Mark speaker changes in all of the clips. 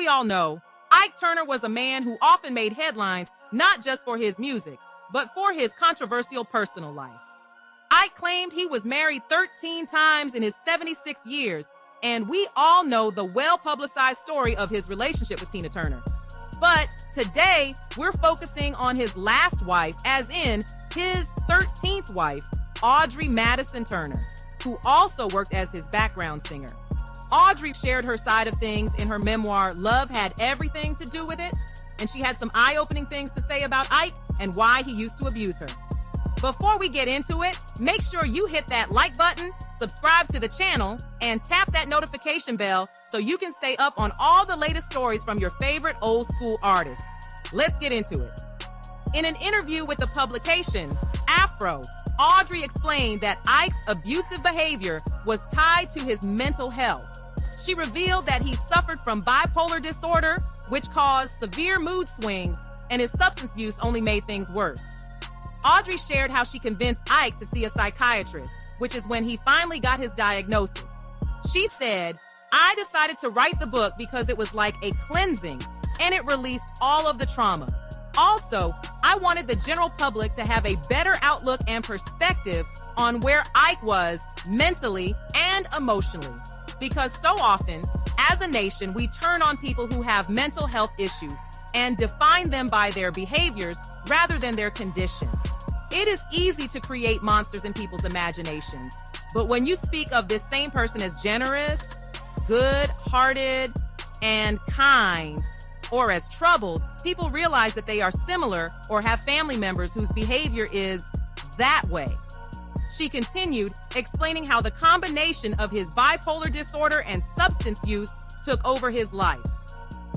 Speaker 1: all know, Ike Turner was a man who often made headlines not just for his music, but for his controversial personal life. Ike claimed he was married 13 times in his 76 years, and we all know the well-publicized story of his relationship with Tina Turner. But today, we're focusing on his last wife, as in his 13th wife, Audrey Madison Turner, who also worked as his background singer. Audrey shared her side of things in her memoir, Love Had Everything to Do with It, and she had some eye-opening things to say about Ike and why he used to abuse her. Before we get into it, make sure you hit that like button, subscribe to the channel, and tap that notification bell so you can stay up on all the latest stories from your favorite old school artists. Let's get into it. In an interview with the publication Afro, Audrey explained that Ike's abusive behavior was tied to his mental health. She revealed that he suffered from bipolar disorder, which caused severe mood swings, and his substance use only made things worse. Audrey shared how she convinced Ike to see a psychiatrist, which is when he finally got his diagnosis. She said, "I decided to write the book because it was like a cleansing, and it released all of the trauma. Also, I wanted the general public to have a better outlook and perspective on where Ike was mentally and emotionally. Because so often, as a nation, we turn on people who have mental health issues and define them by their behaviors rather than their condition. It is easy to create monsters in people's imaginations, but when you speak of this same person as generous, good-hearted, and kind, or as troubled, people realize that they are similar or have family members whose behavior is that way." She continued, explaining how the combination of his bipolar disorder and substance use took over his life.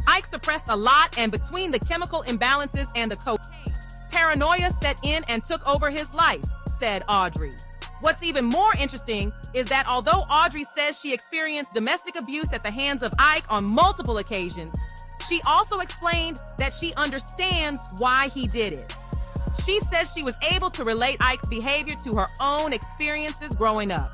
Speaker 1: Ike suppressed a lot, and between the chemical imbalances and the cocaine, paranoia set in and took over his life, said Audrey. What's even more interesting is that although Audrey says she experienced domestic abuse at the hands of Ike on multiple occasions, she also explained that she understands why he did it. She says she was able to relate Ike's behavior to her own experiences growing up.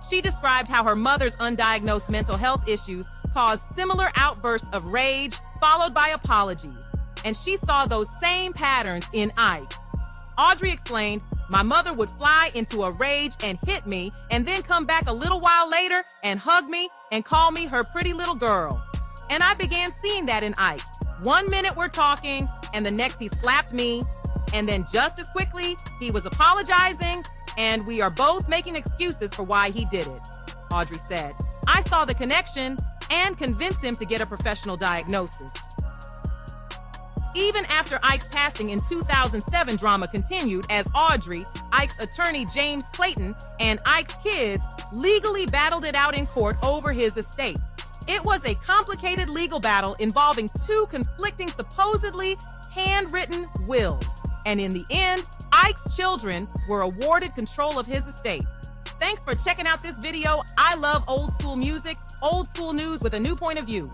Speaker 1: She described how her mother's undiagnosed mental health issues caused similar outbursts of rage followed by apologies, and she saw those same patterns in Ike. Audrey explained, "My mother would fly into a rage and hit me and then come back a little while later and hug me and call me her pretty little girl. And I began seeing that in Ike. One minute we're talking, and the next he slapped me, and then just as quickly he was apologizing, and we are both making excuses for why he did it," Audrey said. "I saw the connection and convinced him to get a professional diagnosis." Even after Ike's passing in 2007, drama continued as Audrey, Ike's attorney James Clayton, and Ike's kids legally battled it out in court over his estate. It was a complicated legal battle involving two conflicting, supposedly handwritten wills. And in the end, Ike's children were awarded control of his estate. Thanks for checking out this video. I love old school music, old school news with a new point of view.